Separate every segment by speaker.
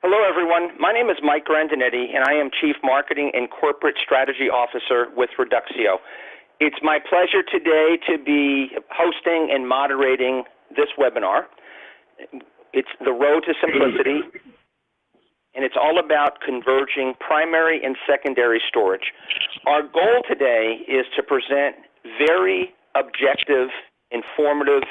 Speaker 1: Hello, everyone. My name is Mike Grandinetti, and I am Chief Marketing and Corporate Strategy Officer with Reduxio. It's my pleasure today to be hosting and moderating this webinar. It's The Road to Simplicity, and it's all about converging primary and secondary storage. Our goal today is to present very objective, informative,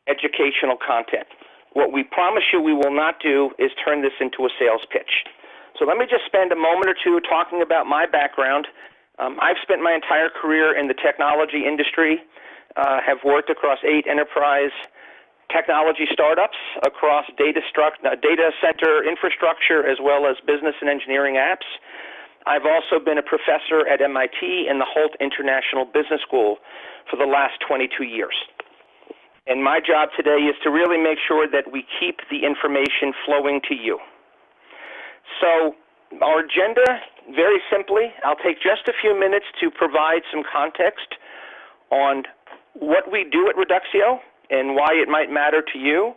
Speaker 1: educational content. What we promise you we will not do is turn this into a sales pitch. So let me just spend a moment or two talking about my background. I've spent my entire career in the technology industry, have worked across 8 enterprise technology startups, across data center infrastructure, as well as business and engineering apps. I've also been a professor at MIT and the Holt International Business School for the last 22 years. And my job today is to really make sure that we keep the information flowing to you. So our agenda, very simply, I'll take just a few minutes to provide some context on what we do at Reduxio and why it might matter to you.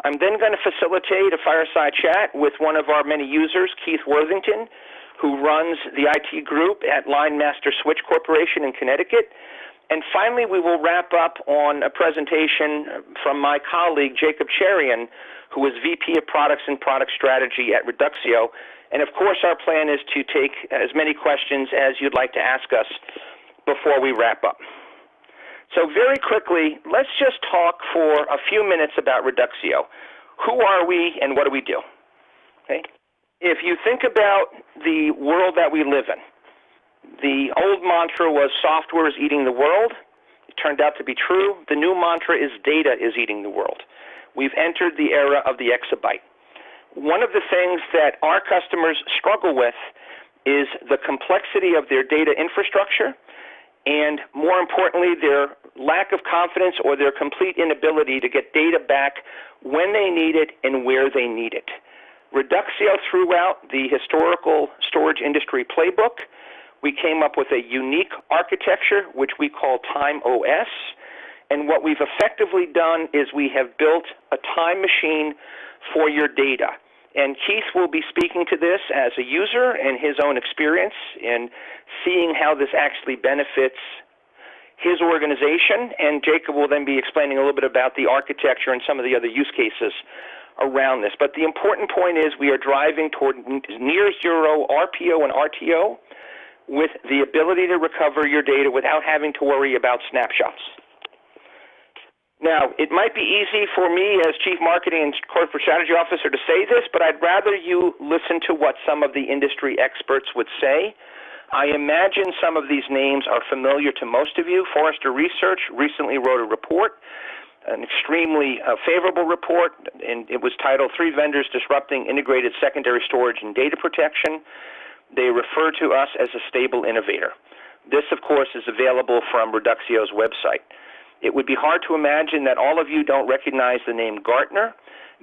Speaker 1: I'm then going to facilitate a fireside chat with one of our many users, Keith Worthington, who runs the IT group at Linemaster Switch Corporation in Connecticut. And finally, we will wrap up on a presentation from my colleague, Jacob Cherian, who is VP of Products and Product Strategy at Reduxio. And of course, our plan is to take as many questions as you'd like to ask us before we wrap up. So very quickly, let's just talk for a few minutes about Reduxio. Who are we and what do we do? Okay. If you think about the world that we live in, the old mantra was software is eating the world. It turned out to be true. The new mantra is data is eating the world. We've entered the era of the exabyte. One of the things that our customers struggle with is the complexity of their data infrastructure and, more importantly, their lack of confidence or their complete inability to get data back when they need it and where they need it. Reduxio threw out the historical storage industry playbook. We came up with a unique architecture, which we call Time OS. And what we've effectively done is we have built a time machine for your data. And Keith will be speaking to this as a user and his own experience in seeing how this actually benefits his organization. And Jacob will then be explaining a little bit about the architecture and some of the other use cases around this. But the important point is we are driving toward near zero RPO and RTO, with the ability to recover your data without having to worry about snapshots. Now, it might be easy for me as Chief Marketing and Corporate Strategy Officer to say this, but I'd rather you listen to what some of the industry experts would say. I imagine some of these names are familiar to most of you. Forrester Research recently wrote a report, an extremely favorable report, and it was titled 3 Vendors Disrupting Integrated Secondary Storage and Data Protection. They refer to us as a stable innovator. This, of course, is available from Reduxio's website. It would be hard to imagine that all of you don't recognize the name Gartner.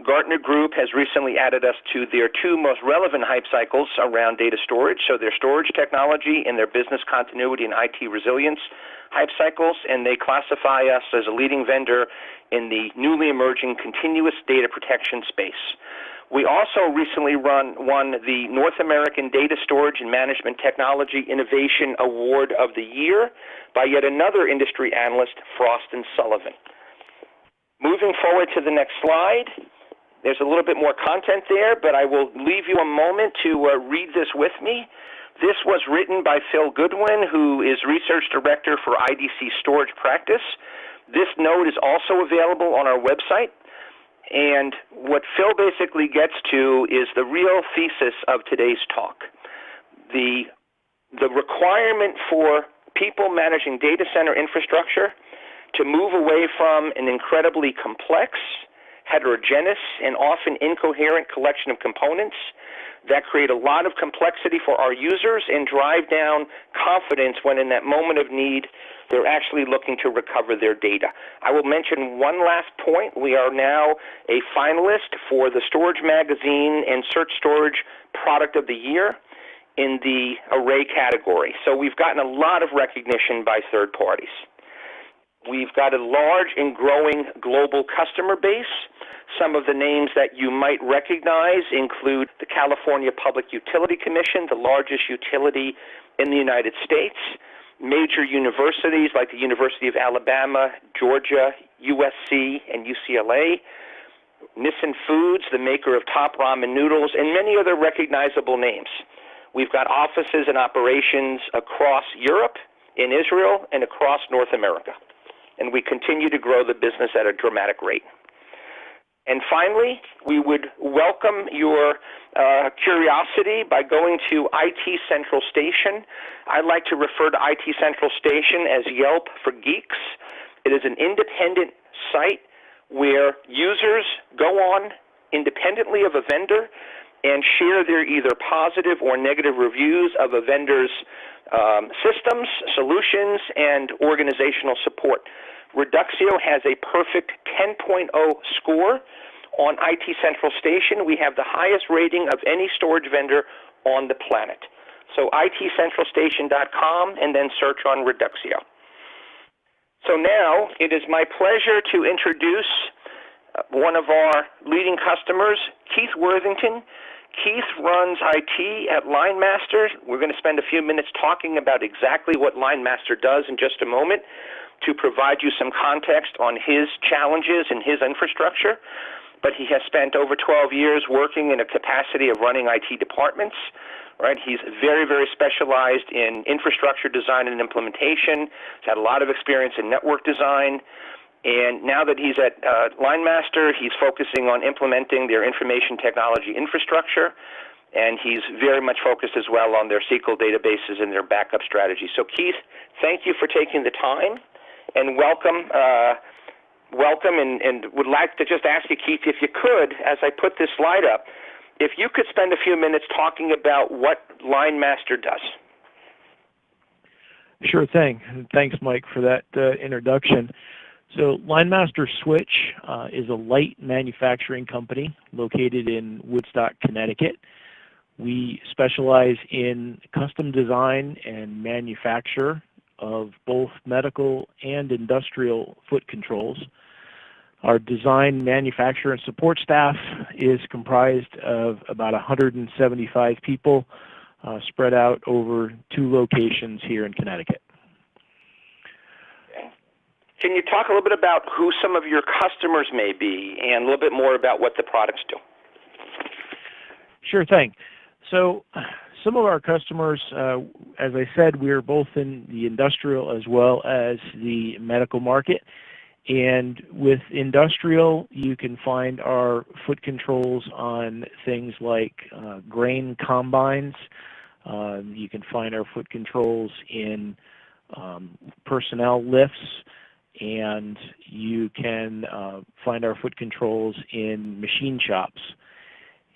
Speaker 1: Gartner Group has recently added us to their 2 most relevant hype cycles around data storage, so their storage technology and their business continuity and IT resilience hype cycles, and they classify us as a leading vendor in the newly emerging continuous data protection space. We also recently won the North American Data Storage and Management Technology Innovation Award of the Year by yet another industry analyst, Frost & Sullivan. Moving forward to the next slide, there's a little bit more content there, but I will leave you a moment to read this with me. This was written by Phil Goodwin, who is Research Director for IDC Storage Practice. This note is also available on our website. And what Phil basically gets to is the real thesis of today's talk. The requirement for people managing data center infrastructure to move away from an incredibly complex, heterogeneous, and often incoherent collection of components that create a lot of complexity for our users and drive down confidence when in that moment of need they're actually looking to recover their data. I will mention one last point. We are now a finalist for the Storage Magazine and Search Storage Product of the Year in the array category. So we've gotten a lot of recognition by third parties. We've got a large and growing global customer base. Some of the names that you might recognize include the California Public Utility Commission, the largest utility in the United States, major universities like the University of Alabama, Georgia, USC, and UCLA, Nissin Foods, the maker of top ramen noodles, and many other recognizable names. We've got offices and operations across Europe, in Israel, and across North America. And we continue to grow the business at a dramatic rate. And finally, we would welcome your curiosity by going to IT Central Station. I like to refer to IT Central Station as Yelp for geeks. It is an independent site where users go on independently of a vendor and share their either positive or negative reviews of a vendor's systems, solutions, and organizational support. Reduxio has a perfect 10.0 score on IT Central Station. We have the highest rating of any storage vendor on the planet. So itcentralstation.com and then search on Reduxio. So now it is my pleasure to introduce one of our leading customers, Keith Worthington. Keith runs IT at Linemaster. We're going to spend a few minutes talking about exactly what Linemaster does in just a moment to provide you some context on his challenges and his infrastructure. But he has spent over 12 years working in a capacity of running IT departments. Right? He's very, very specialized in infrastructure design and implementation. He's had a lot of experience in network design. And now that he's at Linemaster, he's focusing on implementing their information technology infrastructure. And he's very much focused as well on their SQL databases and their backup strategy. So Keith, thank you for taking the time. And welcome, and would like to just ask you, Keith, if you could, as I put this slide up, if you could spend a few minutes talking about what Linemaster does.
Speaker 2: Sure thing. Thanks, Mike, for that introduction. So Linemaster Switch is a light manufacturing company located in Woodstock, Connecticut. We specialize in custom design and manufacture of both medical and industrial foot controls. Our design, manufacture, and support staff is comprised of about 175 people spread out over 2 locations here in Connecticut.
Speaker 1: Okay. Can you talk a little bit about who some of your customers may be and a little bit more about what the products do?
Speaker 2: Sure thing. So some of our customers, as I said, we're both in the industrial as well as the medical market. And with industrial, you can find our foot controls on things like grain combines. You can find our foot controls in personnel lifts. And you can find our foot controls in machine shops.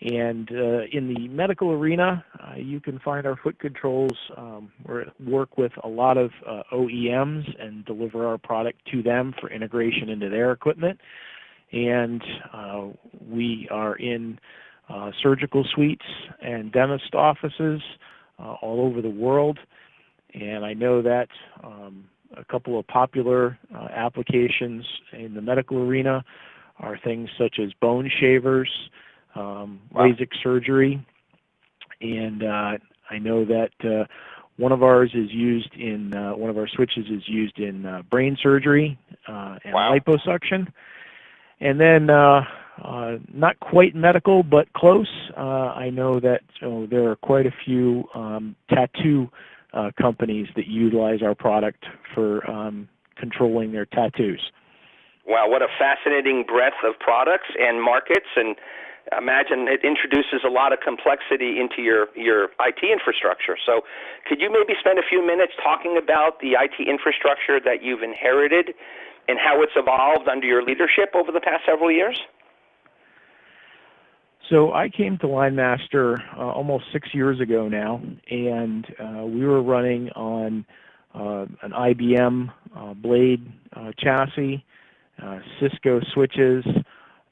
Speaker 2: And in the medical arena, you can find our foot controls. We work with a lot of OEMs and deliver our product to them for integration into their equipment. And we are in surgical suites and dentist offices all over the world. And I know that a couple of popular applications in the medical arena are things such as bone shavers, LASIK surgery, and I know that one of ours is used in one of our switches is used in brain surgery and liposuction, and then not quite medical but close. I know that there are quite a few tattoo companies that utilize our product for controlling their tattoos.
Speaker 1: Wow, what a fascinating breadth of products and markets, and imagine it introduces a lot of complexity into your IT infrastructure. So could you maybe spend a few minutes talking about the IT infrastructure that you've inherited and how it's evolved under your leadership over the past several years?
Speaker 2: So I came to Linemaster almost 6 years ago now, and we were running on an IBM Blade chassis, Cisco switches,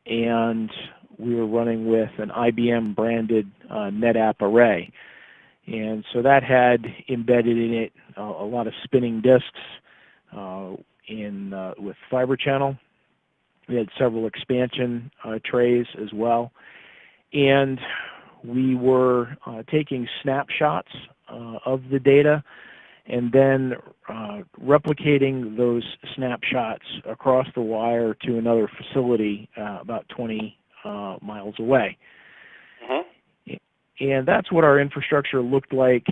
Speaker 2: and we were running with an IBM branded NetApp array. And so that had embedded in it a lot of spinning disks with Fiber Channel. We had several expansion trays as well. And we were taking snapshots of the data and then replicating those snapshots across the wire to another facility about 20 miles away. Mm-hmm. And that's what our infrastructure looked like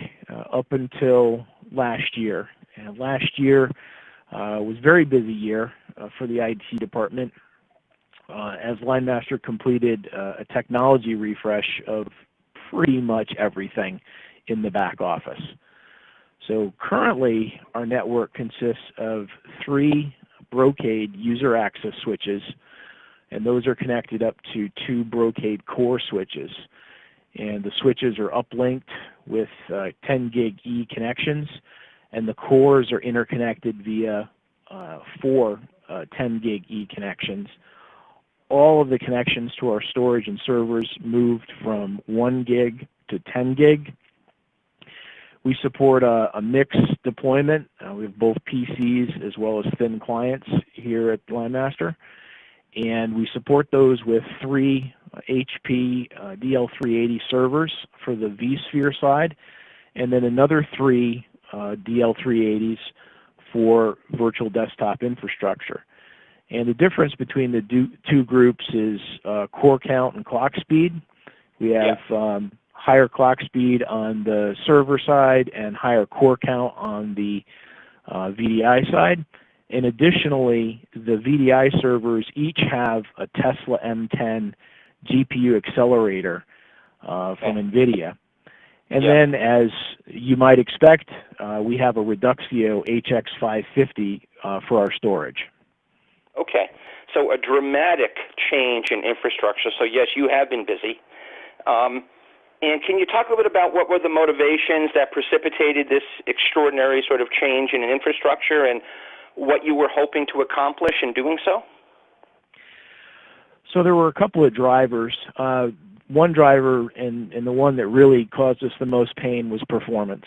Speaker 2: up until last year. And last year was a very busy year for the IT department as Linemaster completed a technology refresh of pretty much everything in the back office. So currently, our network consists of 3 Brocade user access switches, and those are connected up to 2 Brocade core switches. And the switches are uplinked with 10 gig E connections, and the cores are interconnected via 4 10 gig E connections. All of the connections to our storage and servers moved from 1 gig to 10 gig. We support a mixed deployment. We have both PCs as well as thin clients here at Linemaster. And we support those with 3 HP DL380 servers for the vSphere side, and then another 3 DL380s for virtual desktop infrastructure. And the difference between the 2 groups is core count and clock speed. We have higher clock speed on the server side and higher core count on the VDI side. And additionally, the VDI servers each have a Tesla M10 GPU accelerator from NVIDIA. And then, as you might expect, we have a Reduxio HX550 for our storage.
Speaker 1: Okay, so a dramatic change in infrastructure. So yes, you have been busy. And can you talk a little bit about what were the motivations that precipitated this extraordinary sort of change in infrastructure and what you were hoping to accomplish in doing so?
Speaker 2: So there were a couple of drivers. One driver, and the one that really caused us the most pain, was performance.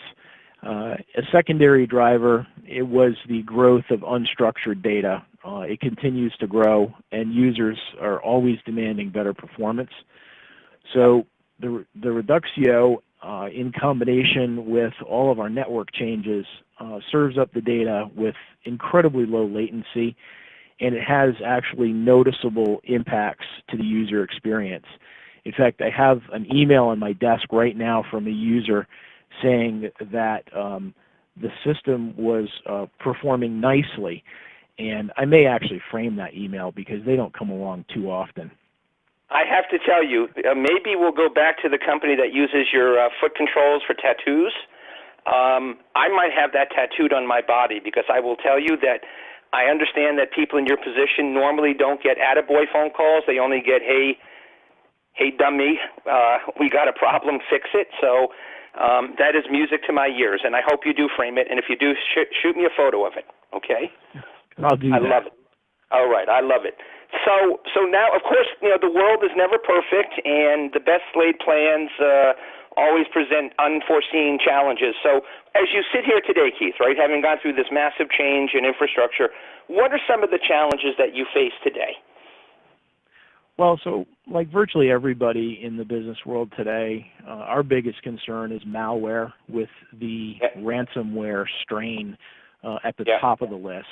Speaker 2: A secondary driver, it was the growth of unstructured data. It continues to grow, and users are always demanding better performance. So the Reduxio, in combination with all of our network changes, serves up the data with incredibly low latency, and it has actually noticeable impacts to the user experience. In fact, I have an email on my desk right now from a user saying that the system was performing nicely. And I may actually frame that email because they don't come along too often.
Speaker 1: I have to tell you, maybe we'll go back to the company that uses your foot controls for tattoos. I might have that tattooed on my body because I will tell you that I understand that people in your position normally don't get attaboy phone calls. They only get, hey dummy, we got a problem, fix it. So that is music to my ears, and I hope you do frame it. And if you do, shoot me a photo of it, okay?
Speaker 2: I'll do that.
Speaker 1: I love it. All right, I love it. So now, of course, the world is never perfect, and the best laid plans always present unforeseen challenges. So as you sit here today, Keith, right, having gone through this massive change in infrastructure, what are some of the challenges that you face today?
Speaker 2: Well, so like virtually everybody in the business world today, our biggest concern is malware with the ransomware strain at the top of the list.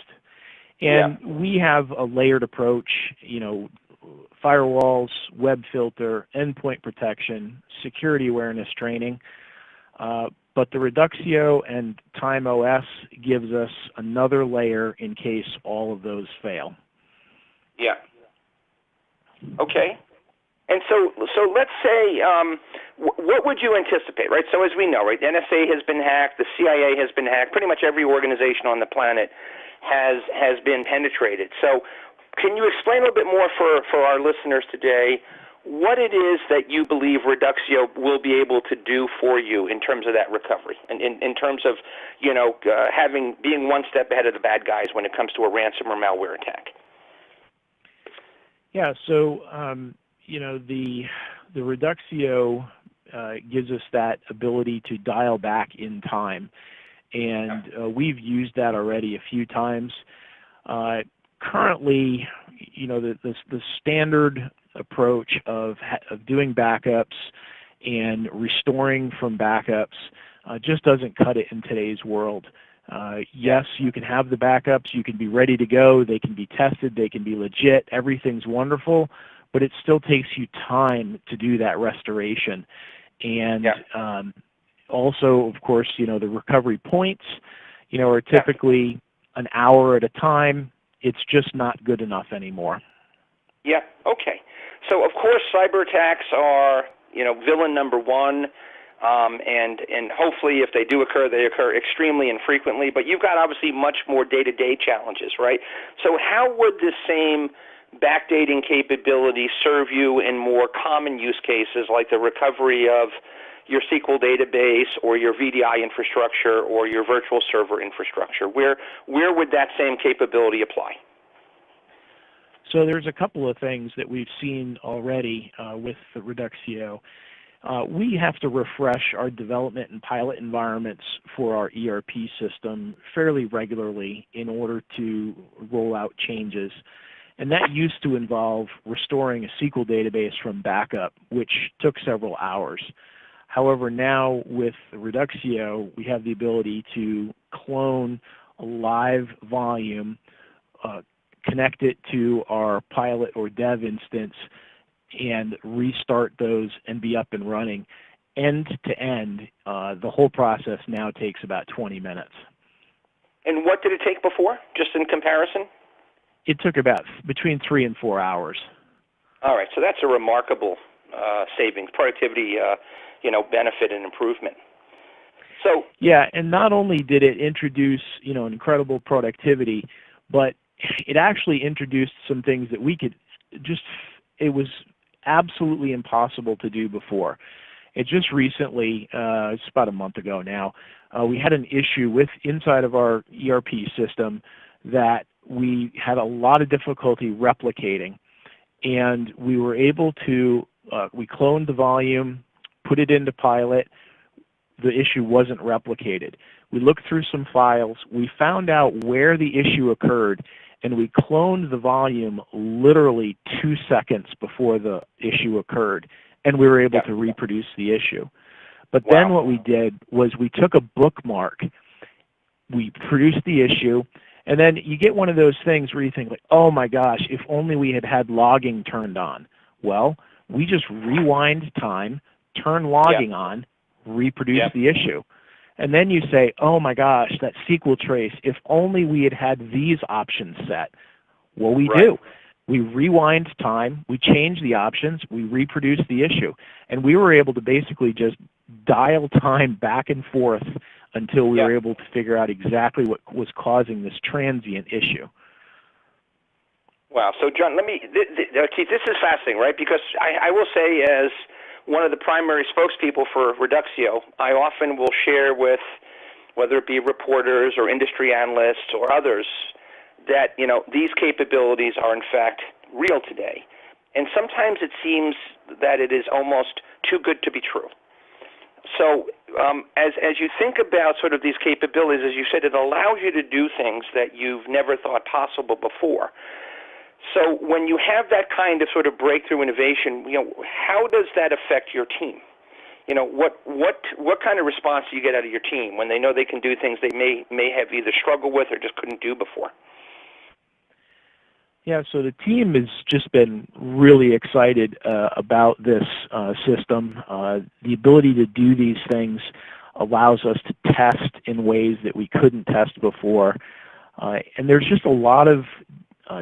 Speaker 2: And we have a layered approach, firewalls, web filter, endpoint protection, security awareness training. But the Reduxio and Time OS gives us another layer in case all of those fail.
Speaker 1: Yeah. Okay. And so let's say, what would you anticipate, right? So as we know, right, the NSA has been hacked, the CIA has been hacked, pretty much every organization on the planet has been penetrated. So can you explain a little bit more for our listeners today what it is that you believe Reduxio will be able to do for you in terms of that recovery, and in terms of, being one step ahead of the bad guys when it comes to a ransom or malware attack?
Speaker 2: Yeah, so, the Reduxio gives us that ability to dial back in time. And we've used that already a few times. Currently, the standard approach of doing backups and restoring from backups just doesn't cut it in today's world. Yes, you can have the backups, you can be ready to go, they can be tested, they can be legit, everything's wonderful, but it still takes you time to do that restoration. And also, of course, the recovery points, are typically an hour at a time. It's just not good enough anymore.
Speaker 1: Yeah, okay. So, of course, cyber attacks are, villain number one, and hopefully if they do occur, they occur extremely infrequently, but you've got obviously much more day-to-day challenges, right? So how would the same backdating capability serve you in more common use cases like the recovery of your SQL database or your VDI infrastructure or your virtual server infrastructure? Where would that same capability apply?
Speaker 2: So there's a couple of things that we've seen already with the Reduxio. We have to refresh our development and pilot environments for our ERP system fairly regularly in order to roll out changes. And that used to involve restoring a SQL database from backup, which took several hours. However, now with Reduxio, we have the ability to clone a live volume, connect it to our pilot or dev instance, and restart those and be up and running. End to end, the whole process now takes about 20 minutes.
Speaker 1: And what did it take before, just in comparison?
Speaker 2: It took about between 3 and 4 hours.
Speaker 1: All right, so that's a remarkable savings, productivity, benefit and improvement. So
Speaker 2: yeah, and not only did it introduce, incredible productivity, but it actually introduced some things that we could it was absolutely impossible to do before. It just recently, it's about a month ago now, we had an issue inside of our ERP system that we had a lot of difficulty replicating, and we were able to, we cloned the volume, put it into pilot. The issue wasn't replicated. We looked through some files, we found out where the issue occurred, and we cloned the volume literally 2 seconds before the issue occurred, and we were able to reproduce the issue. But then what we did was we took a bookmark, we produced the issue, and then you get one of those things where you think, like, oh my gosh, if only we had had logging turned on. Well, we just rewind time, turn logging on, reproduce the issue. And then you say, oh my gosh, that SQL trace, if only we had had these options set. Well, we do. We rewind time, we change the options, we reproduce the issue. And we were able to basically just dial time back and forth until we were able to figure out exactly what was causing this transient issue.
Speaker 1: Wow. So, John, Keith, this is fascinating, right? Because I will say, as one of the primary spokespeople for Reduxio, I often will share with, whether it be reporters or industry analysts or others, that these capabilities are in fact real today. And sometimes it seems that it is almost too good to be true. So as you think about sort of these capabilities, as you said, it allows you to do things that you've never thought possible before. So when you have that kind of sort of breakthrough innovation, how does that affect your team? What kind of response do you get out of your team when they know they can do things they may have either struggled with or just couldn't do before?
Speaker 2: Yeah, so the team has just been really excited about this system. The ability to do these things allows us to test in ways that we couldn't test before. And there's just a lot of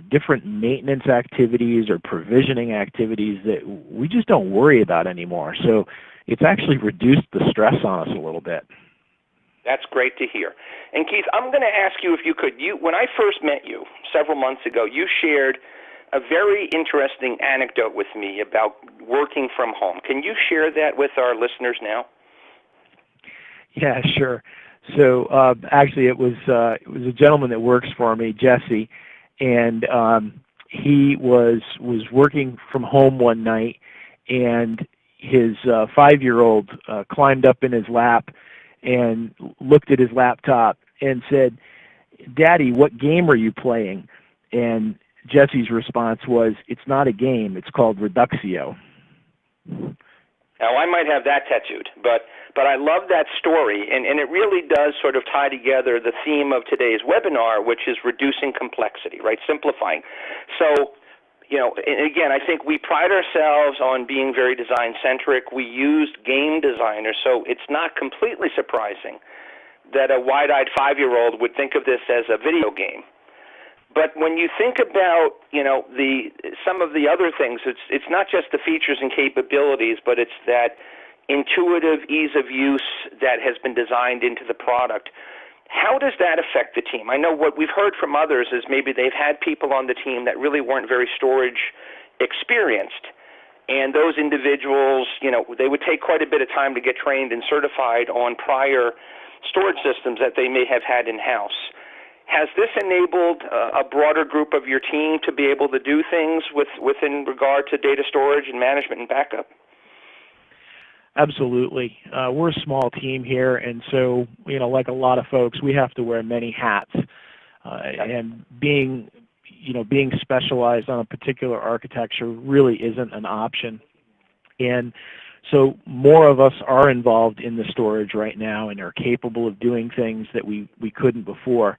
Speaker 2: different maintenance activities or provisioning activities that we just don't worry about anymore. So it's actually reduced the stress on us a little bit.
Speaker 1: That's great to hear. And Keith, I'm going to ask you if you could, when I first met you several months ago, you shared a very interesting anecdote with me about working from home. Can you share that with our listeners now?
Speaker 2: Yeah, sure. So actually it was a gentleman that works for me, Jesse, and he was working from home one night, and his 5-year-old climbed up in his lap and looked at his laptop and said, Daddy, what game are you playing? And Jesse's response was, it's not a game, it's called Reduxio.
Speaker 1: Now, I might have that tattooed, but I love that story, and it really does sort of tie together the theme of today's webinar, which is reducing complexity, right, simplifying. So, and again, I think we pride ourselves on being very design-centric. We used game designers, so it's not completely surprising that a wide-eyed 5-year-old would think of this as a video game. But when you think about, some of the other things, it's not just the features and capabilities, but it's that intuitive ease of use that has been designed into the product. How does that affect the team? I know what we've heard from others is maybe they've had people on the team that really weren't very storage experienced, and those individuals, they would take quite a bit of time to get trained and certified on prior storage systems that they may have had in-house. Has this enabled a broader group of your team to be able to do things within regard to data storage and management and backup?
Speaker 2: Absolutely. We're a small team here, and so, like a lot of folks, we have to wear many hats. And being specialized on a particular architecture really isn't an option. And so more of us are involved in the storage right now and are capable of doing things that we couldn't before.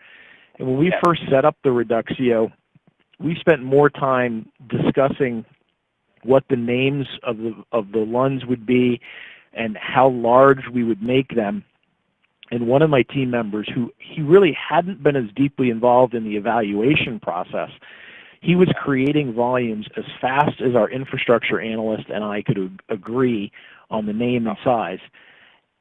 Speaker 2: And when we first set up the Reduxio, we spent more time discussing what the names of the LUNs would be and how large we would make them. And one of my team members, he really hadn't been as deeply involved in the evaluation process, he was creating volumes as fast as our infrastructure analyst and I could agree on the name and size.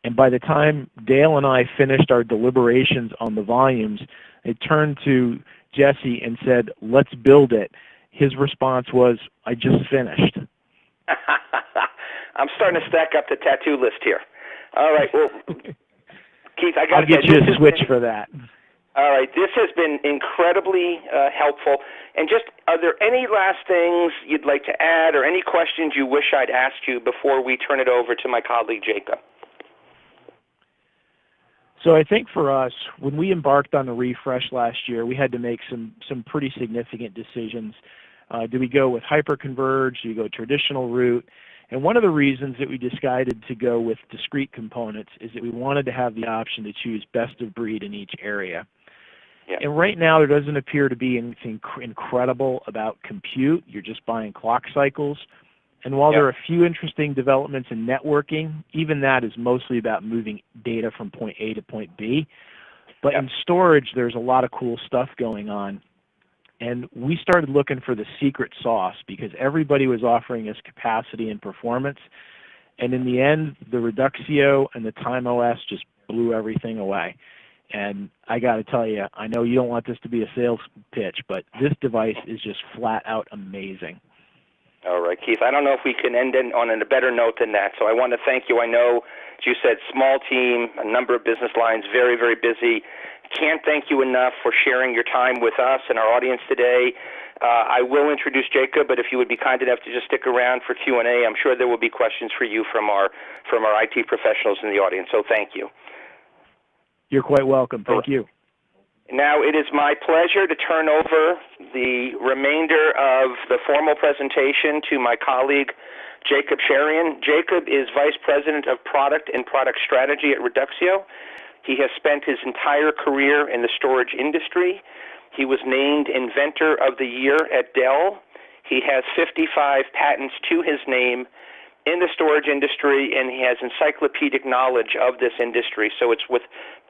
Speaker 2: And by the time Dale and I finished our deliberations on the volumes, it turned to Jesse and said, let's build it. His response was, I just finished.
Speaker 1: I'm starting to stack up the tattoo list here. All right, well, Keith,
Speaker 2: I'll get you a switch for that.
Speaker 1: All right, this has been incredibly helpful. And just, are there any last things you'd like to add or any questions you wish I'd asked you before we turn it over to my colleague, Jacob?
Speaker 2: So I think for us, when we embarked on the refresh last year, we had to make some pretty significant decisions. Do we go with hyperconverge? Do we go traditional route? And one of the reasons that we decided to go with discrete components is that we wanted to have the option to choose best of breed in each area. Yeah. And right now there doesn't appear to be anything incredible about compute. You're just buying clock cycles. And while there are a few interesting developments in networking, even that is mostly about moving data from point A to point B. But in storage, there's a lot of cool stuff going on. And we started looking for the secret sauce because everybody was offering us capacity and performance. And in the end, the Reduxio and the TimeOS just blew everything away. And I got to tell you, I know you don't want this to be a sales pitch, but this device is just flat out amazing.
Speaker 1: All right, Keith, I don't know if we can end on a better note than that, so I want to thank you. I know, as you said, small team, a number of business lines, very, very busy. Can't thank you enough for sharing your time with us and our audience today. I will introduce Jacob, but if you would be kind enough to just stick around for Q&A, I'm sure there will be questions for you from our IT professionals in the audience, so thank you.
Speaker 2: You're quite welcome. Thank you.
Speaker 1: Now it is my pleasure to turn over the remainder of the formal presentation to my colleague, Jacob Sherian. Jacob is Vice President of Product and Product Strategy at Reduxio. He has spent his entire career in the storage industry. He was named Inventor of the Year at Dell. He has 55 patents to his name in the storage industry, and he has encyclopedic knowledge of this industry. So it's with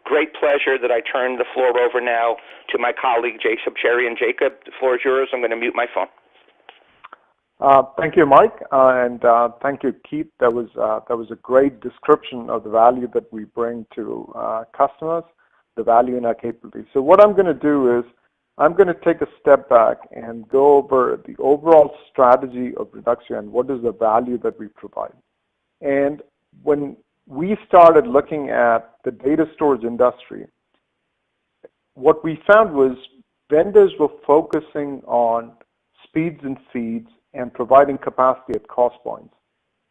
Speaker 1: great pleasure that I turn the floor over now to my colleague, Jacob Sherian. Jacob, the floor is yours. I'm going to mute my phone.
Speaker 3: Thank you, Mike, and thank you, Keith. That was a great description of the value that we bring to customers, the value in our capabilities. So what I'm going to do is I'm going to take a step back and go over the overall strategy of Reduxio and what is the value that we provide. And when we started looking at the data storage industry, what we found was vendors were focusing on speeds and feeds and providing capacity at cost points.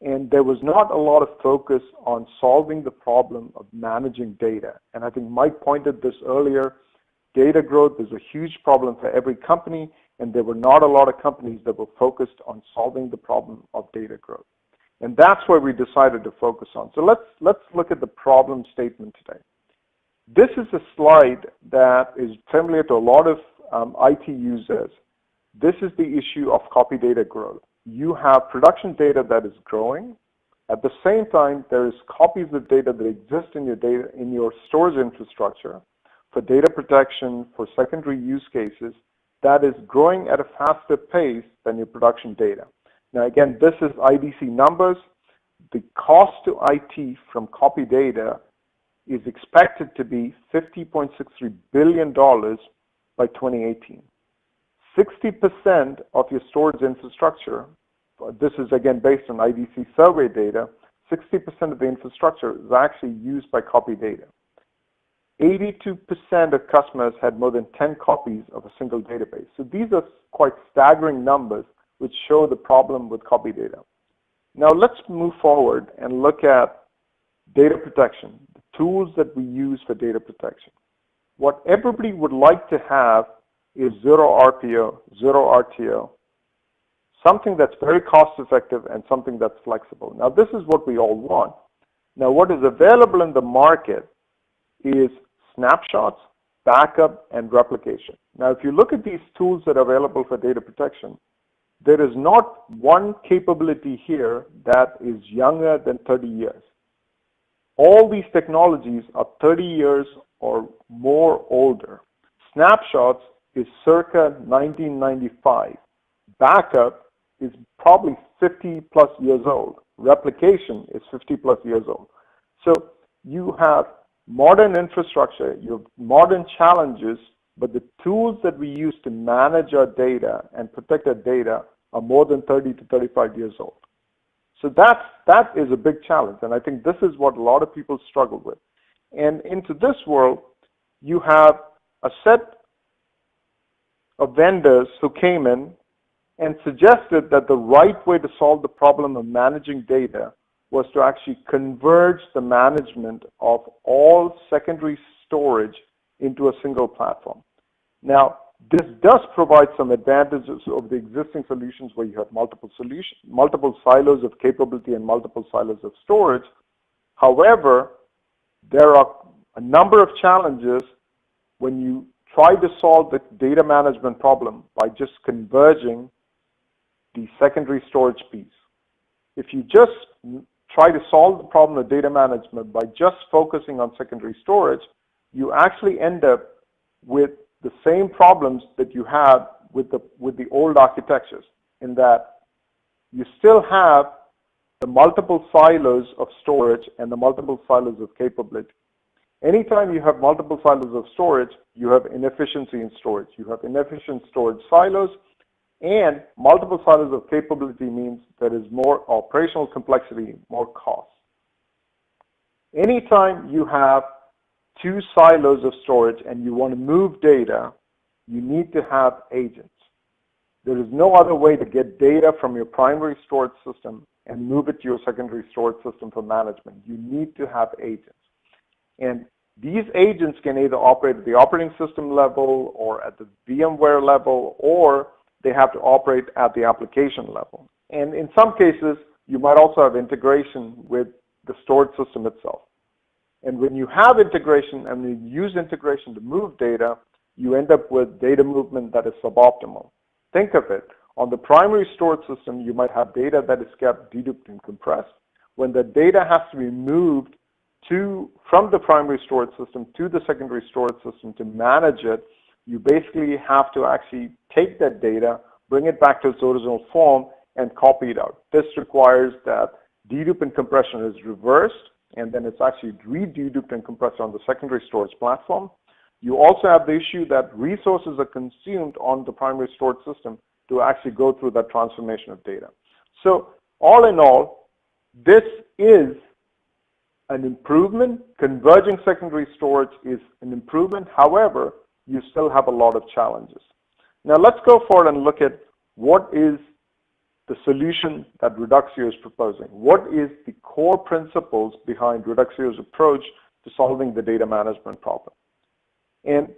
Speaker 3: And there was not a lot of focus on solving the problem of managing data. And I think Mike pointed this earlier. data growth is a huge problem for every company, and there were not a lot of companies that were focused on solving the problem of data growth. And that's where we decided to focus on. So let's look at the problem statement today. This is a slide that is familiar to a lot of IT users. This is the issue of copy data growth. You have production data that is growing. At the same time, there is copies of data that exist in your storage infrastructure for data protection, for secondary use cases, that is growing at a faster pace than your production data. Now again, this is IDC numbers. The cost to IT from copy data is expected to be $50.63 billion by 2018. 60% of your storage infrastructure, this is again based on IDC survey data, 60% of the infrastructure is actually used by copy data. 82% of customers had more than 10 copies of a single database. So these are quite staggering numbers which show the problem with copy data. Now let's move forward and look at data protection, the tools that we use for data protection. What everybody would like to have is zero RPO, zero RTO, something that's very cost effective and something that's flexible. Now this is what we all want. Now what is available in the market is snapshots, backup, and replication. Now if you look at these tools that are available for data protection, there is not one capability here that is younger than 30 years. All these technologies are 30 years or more older. Snapshots is circa 1995. Backup is probably 50 plus years old. Replication is 50 plus years old. So you have modern infrastructure, you have modern challenges, but the tools that we use to manage our data and protect our data are more than 30 to 35 years old. So that is a big challenge, and I think this is what a lot of people struggle with. And into this world, you have a set of vendors who came in and suggested that the right way to solve the problem of managing data was to actually converge the management of all secondary storage into a single platform. Now, this does provide some advantages over the existing solutions where you have multiple silos of capability and multiple silos of storage. However, there are a number of challenges when you try to solve the data management problem by just converging the secondary storage piece. If you just try to solve the problem of data management by just focusing on secondary storage, you actually end up with the same problems that you had with the old architectures, in that you still have the multiple silos of storage and the multiple silos of capability. Anytime you have multiple silos of storage, you have inefficiency in storage. You have inefficient storage silos, and multiple silos of capability means there is more operational complexity, more cost. Anytime you have two silos of storage and you want to move data, you need to have agents. There is no other way to get data from your primary storage system and move it to your secondary storage system for management. You need to have agents. And these agents can either operate at the operating system level or at the VMware level, or they have to operate at the application level. And in some cases, you might also have integration with the storage system itself. And when you have integration and you use integration to move data, you end up with data movement that is suboptimal. Think of it. On the primary storage system, you might have data that is kept deduped and compressed. When the data has to be moved from the primary storage system to the secondary storage system to manage it, you basically have to actually take that data, bring it back to its original form, and copy it out. This requires that dedupe and compression is reversed, and then it's actually re-deduped and compressed on the secondary storage platform. You also have the issue that resources are consumed on the primary storage system to actually go through that transformation of data. So all in all, this is an improvement. Converging secondary storage is an improvement. However, you still have a lot of challenges. Now let's go forward and look at what is the solution that Reduxio is proposing. What is the core principles behind Reduxio's approach to solving the data management problem? And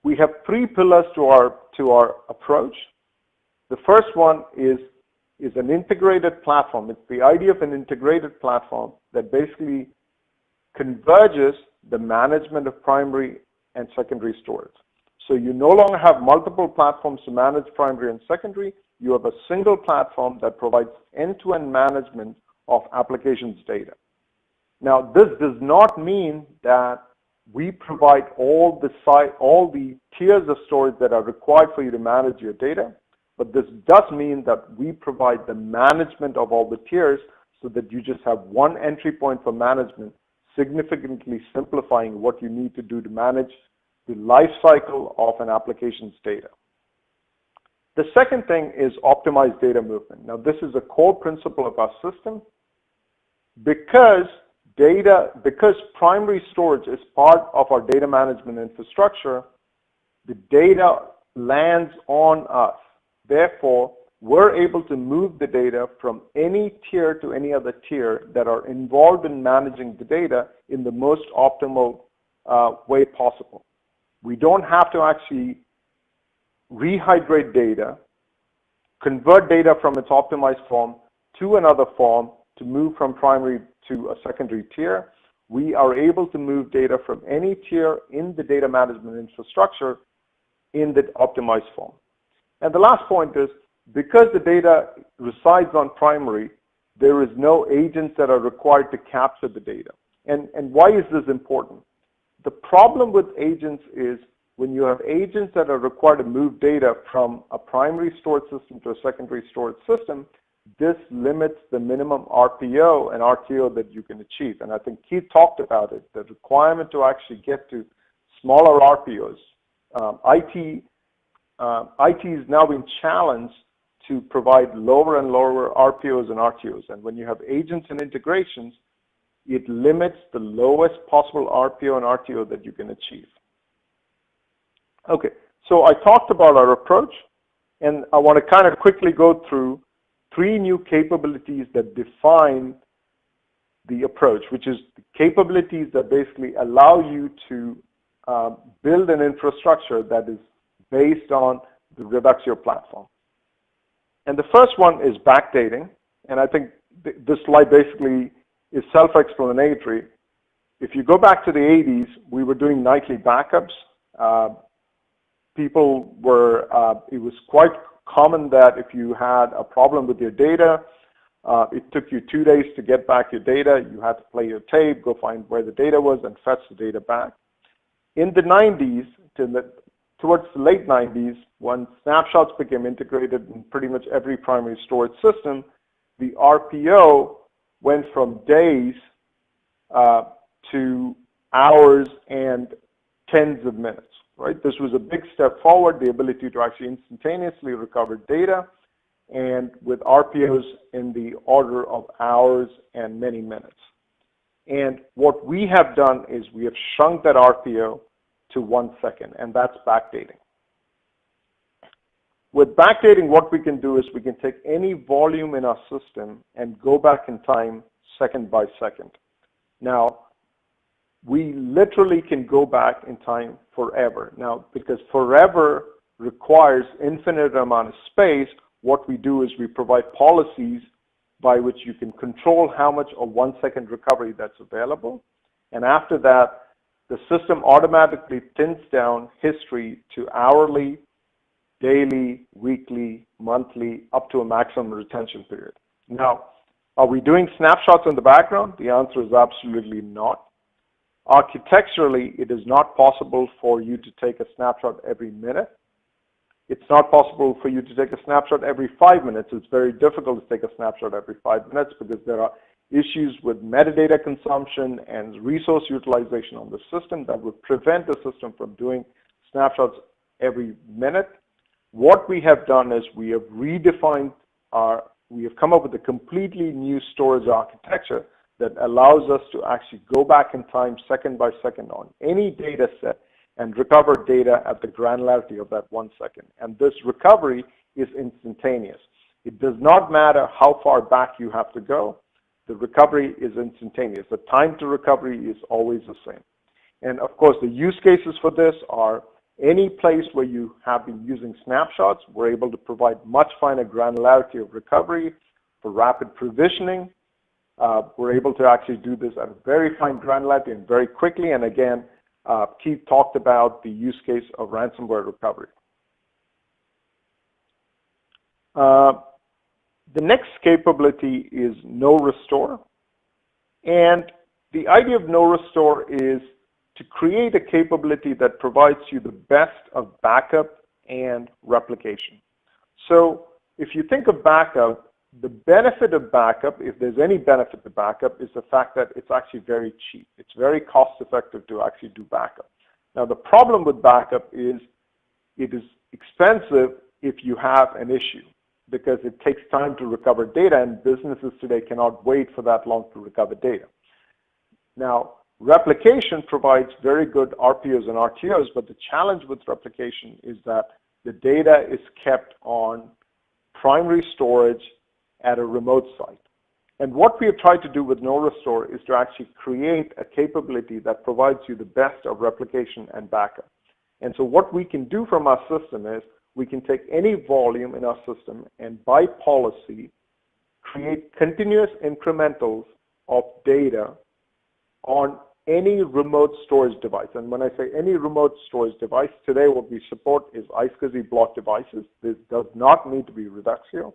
Speaker 3: we have three pillars to our approach. The first one is an integrated platform. It's the idea of an integrated platform that basically converges the management of primary and secondary storage. So you no longer have multiple platforms to manage primary and secondary. You have a single platform that provides end-to-end management of applications data. Now, this does not mean that we provide all the tiers of storage that are required for you to manage your data, but this does mean that we provide the management of all the tiers so that you just have one entry point for management, significantly simplifying what you need to do to manage the life cycle of an application's data. The second thing is optimized data movement. Now, this is a core principle of our system. Because primary storage is part of our data management infrastructure, the data lands on us. Therefore, we're able to move the data from any tier to any other tier that are involved in managing the data in the most optimal way possible. We don't have to actually rehydrate data, convert data from its optimized form to another form to move from primary to a secondary tier. We are able to move data from any tier in the data management infrastructure in the optimized form. And the last point is, because the data resides on primary, there is no agents that are required to capture the data. And why is this important? The problem with agents is when you have agents that are required to move data from a primary storage system to a secondary storage system, this limits the minimum RPO and RTO that you can achieve. And I think Keith talked about it, the requirement to actually get to smaller RPOs. IT is now being challenged to provide lower and lower RPOs and RTOs. And when you have agents and integrations, it limits the lowest possible RPO and RTO that you can achieve. Okay, so I talked about our approach, and I want to kind of quickly go through three new capabilities that define the approach, which is the capabilities that basically allow you to build an infrastructure that is based on the Reduxio platform. And the first one is backdating, and I think this slide basically is self-explanatory. If you go back to the 80s, we were doing nightly backups. It was quite common that if you had a problem with your data, it took you 2 days to get back your data. You had to play your tape, go find where the data was, and fetch the data back. In the 90s, towards the late 90s, when snapshots became integrated in pretty much every primary storage system, the RPO went from days to hours and tens of minutes. Right? This was a big step forward, the ability to actually instantaneously recover data, and with RPOs in the order of hours and many minutes. And what we have done is we have shrunk that RPO to 1 second, and that's backdating. With backdating, what we can do is we can take any volume in our system and go back in time second by second. Now, we literally can go back in time forever. Now, because forever requires infinite amount of space, what we do is we provide policies by which you can control how much of 1 second recovery that's available. And after that, the system automatically thins down history to hourly, daily, weekly, monthly, up to a maximum retention period. Now, are we doing snapshots in the background? The answer is absolutely not. Architecturally, it is not possible for you to take a snapshot every minute. It's not possible for you to take a snapshot every 5 minutes. It's very difficult to take a snapshot every 5 minutes because there are issues with metadata consumption and resource utilization on the system that would prevent the system from doing snapshots every minute. What we have done is we have come up with a completely new storage architecture that allows us to actually go back in time second by second on any data set and recover data at the granularity of that 1 second. And this recovery is instantaneous. It does not matter how far back you have to go. The recovery is instantaneous. The time to recovery is always the same. And of course, the use cases for this are Any place where you have been using snapshots, we're able to provide much finer granularity of recovery for rapid provisioning. We're able to actually do this at a very fine granularity and very quickly. And again, Keith talked about the use case of ransomware recovery. The next capability is no restore. And the idea of no restore is to create a capability that provides you the best of backup and replication. So if you think of backup, the benefit of backup, if there's any benefit to backup, is the fact that it's actually very cheap. It's very cost effective to actually do backup. Now the problem with backup is it is expensive if you have an issue, because it takes time to recover data, and businesses today cannot wait for that long to recover data. Now, replication provides very good RPOs and RTOs, but the challenge with replication is that the data is kept on primary storage at a remote site. And what we have tried to do with no restore is to actually create a capability that provides you the best of replication and backup. And so what we can do from our system is we can take any volume in our system and by policy create continuous incrementals of data on any remote storage device. And when I say any remote storage device, today what we support is iSCSI block devices. This does not need to be Reduxio,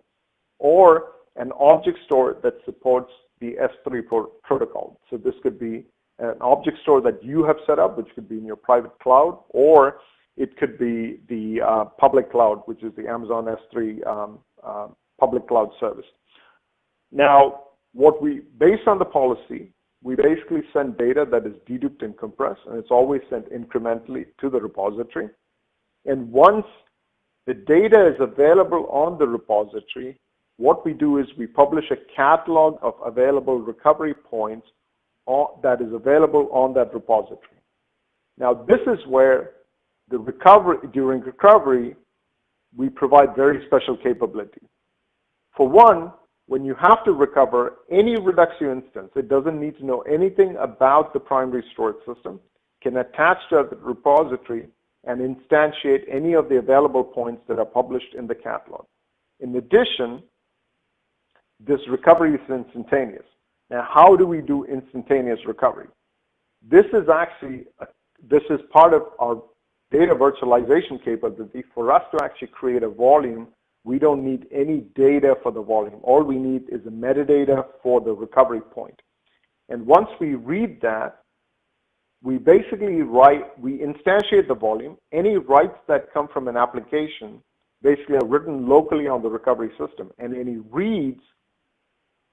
Speaker 3: or an object store that supports the S3 protocol. So this could be an object store that you have set up, which could be in your private cloud, or it could be the public cloud, which is the Amazon S3 public cloud service. Now, based on the policy, we basically send data that is deduped and compressed, and it's always sent incrementally to the repository. And once the data is available on the repository, what we do is we publish a catalog of available recovery points that is available on that repository. Now, this is where during recovery, we provide very special capability. For one, when you have to recover any Reduxio instance, it doesn't need to know anything about the primary storage system, can attach to the repository and instantiate any of the available points that are published in the catalog. In addition, this recovery is instantaneous. Now, how do we do instantaneous recovery? This is part of our data virtualization capability. For us to actually create a volume, we don't need any data for the volume. All we need is a metadata for the recovery point. And once we read that, we basically we instantiate the volume. Any writes that come from an application basically are written locally on the recovery system, and any reads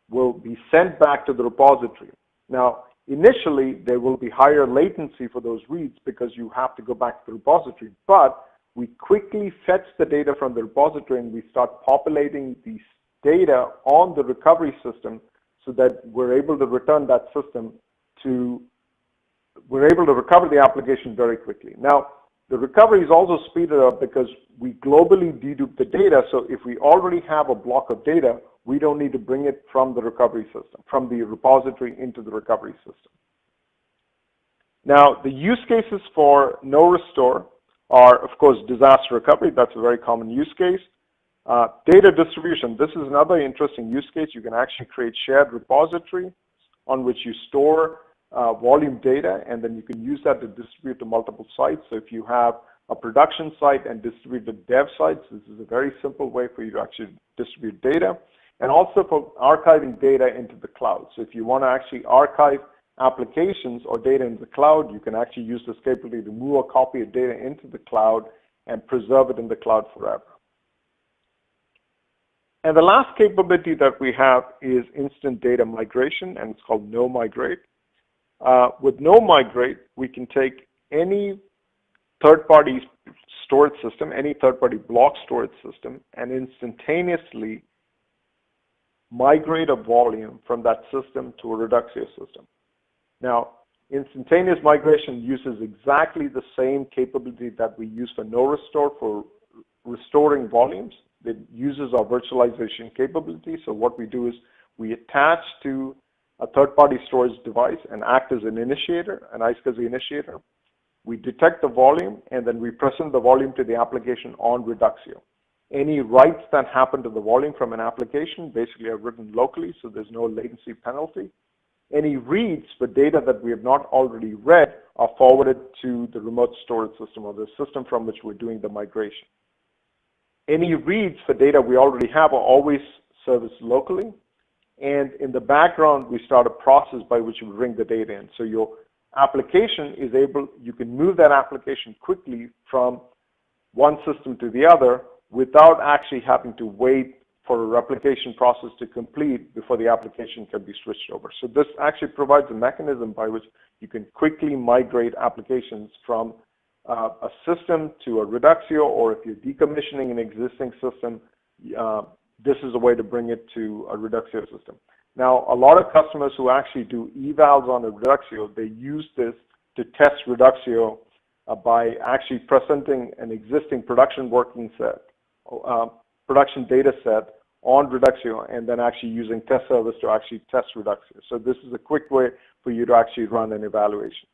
Speaker 3: will be sent back to the repository. Now, initially, there will be higher latency for those reads because you have to go back to the repository, but we quickly fetch the data from the repository and we start populating these data on the recovery system so that we're able to return that system we're able to recover the application very quickly. Now, the recovery is also speeded up because we globally dedupe the data, so if we already have a block of data, we don't need to bring it from the recovery system, from the repository into the recovery system. Now, the use cases for no restore are, of course, disaster recovery. That's a very common use case. Data distribution. This is another interesting use case. You can actually create shared repository on which you store volume data, and then you can use that to distribute to multiple sites. So if you have a production site and distributed dev sites, this is a very simple way for you to actually distribute data, and also for archiving data into the cloud. So if you want to actually archive applications or data in the cloud, you can actually use this capability to move a copy of data into the cloud and preserve it in the cloud forever. And the last capability that we have is instant data migration, and it's called no migrate. With no migrate, we can take any third-party storage system, any third-party block storage system, and instantaneously migrate a volume from that system to a Reduxio system. Now, instantaneous migration uses exactly the same capability that we use for no restore for restoring volumes. It uses our virtualization capability. So what we do is we attach to a third-party storage device and act as an initiator, an iSCSI initiator. we detect the volume, and then we present the volume to the application on Reduxio. Any writes that happen to the volume from an application basically are written locally, so there's no latency penalty. Any reads for data that we have not already read are forwarded to the remote storage system or the system from which we're doing the migration. Any reads for data we already have are always serviced locally. And in the background, we start a process by which we bring the data in. So your application is able, you can move that application quickly from one system to the other without actually having to wait for a replication process to complete before the application can be switched over. So this actually provides a mechanism by which you can quickly migrate applications from a system to a Reduxio, or if you're decommissioning an existing system, this is a way to bring it to a Reduxio system. Now, a lot of customers who actually do evals on a Reduxio, they use this to test Reduxio by actually presenting an existing production working set, production data set on Reduxio, and then actually using test service to actually test Reduxio. So this is a quick way for you to actually run an evaluation.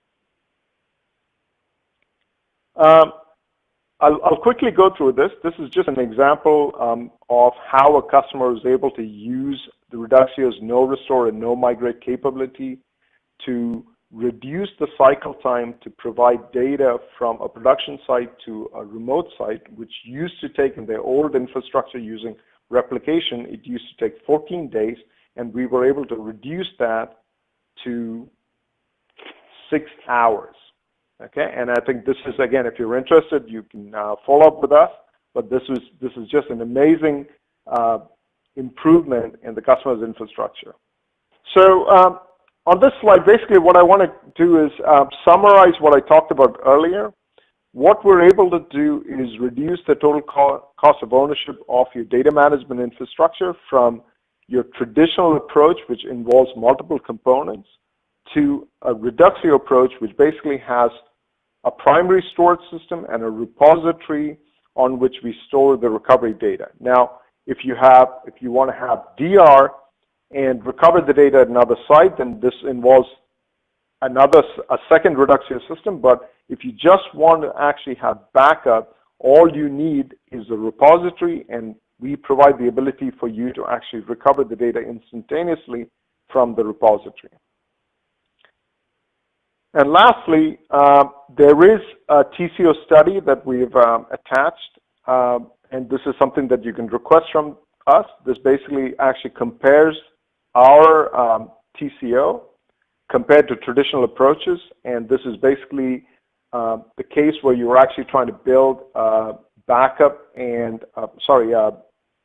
Speaker 3: I'll quickly go through this. This is just an example of how a customer is able to use the Reduxio's no restore and no migrate capability to reduce the cycle time to provide data from a production site to a remote site, which used to take in their old infrastructure using replication, it used to take 14 days, and we were able to reduce that to 6 hours. Okay, and I think this is, again, if you're interested, you can follow up with us, but this is just an amazing improvement in the customer's infrastructure. So on this slide, basically what I want to do is summarize what I talked about earlier. What we're able to do is reduce the total cost of ownership of your data management infrastructure from your traditional approach, which involves multiple components, to a Reduxio approach, which basically has a primary storage system and a repository on which we store the recovery data. Now, if you want to have DR and recover the data at another site, then this involves a second Reduxio system. But if you just want to actually have backup, all you need is a repository, and we provide the ability for you to actually recover the data instantaneously from the repository. And lastly, there is a TCO study that we've attached, and this is something that you can request from us. This basically actually compares our TCO compared to traditional approaches, and this is basically the case where you're actually trying to build backup and,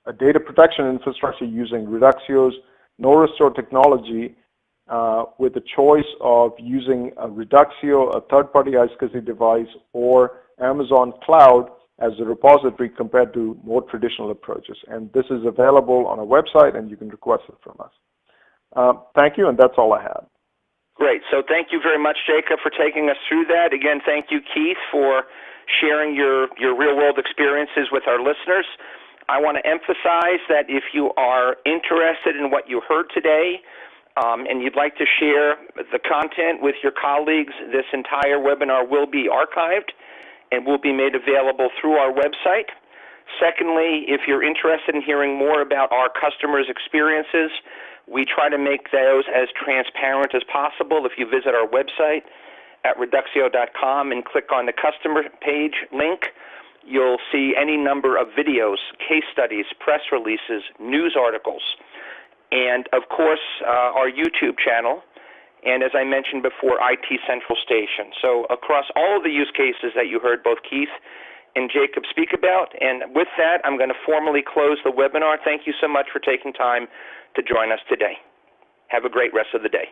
Speaker 3: a data protection infrastructure using Reduxio's no restore technology, with the choice of using a Reduxio, a third-party iSCSI device, or Amazon Cloud as a repository compared to more traditional approaches. And this is available on our website, and you can request it from us. Thank you, and that's all I have.
Speaker 1: Great. So thank you very much, Jacob, for taking us through that. Again, thank you, Keith, for sharing your real-world experiences with our listeners. I want to emphasize that if you are interested in what you heard today, and you'd like to share the content with your colleagues, this entire webinar will be archived and will be made available through our website. Secondly, if you're interested in hearing more about our customers' experiences, we try to make those as transparent as possible. If you visit our website at reduxio.com and click on the customer page link, you'll see any number of videos, case studies, press releases, news articles, and, of course, our YouTube channel, and, as I mentioned before, IT Central Station. So across all of the use cases that you heard both Keith and Jacob speak about, and with that, I'm going to formally close the webinar. Thank you so much for taking time to join us today. Have a great rest of the day.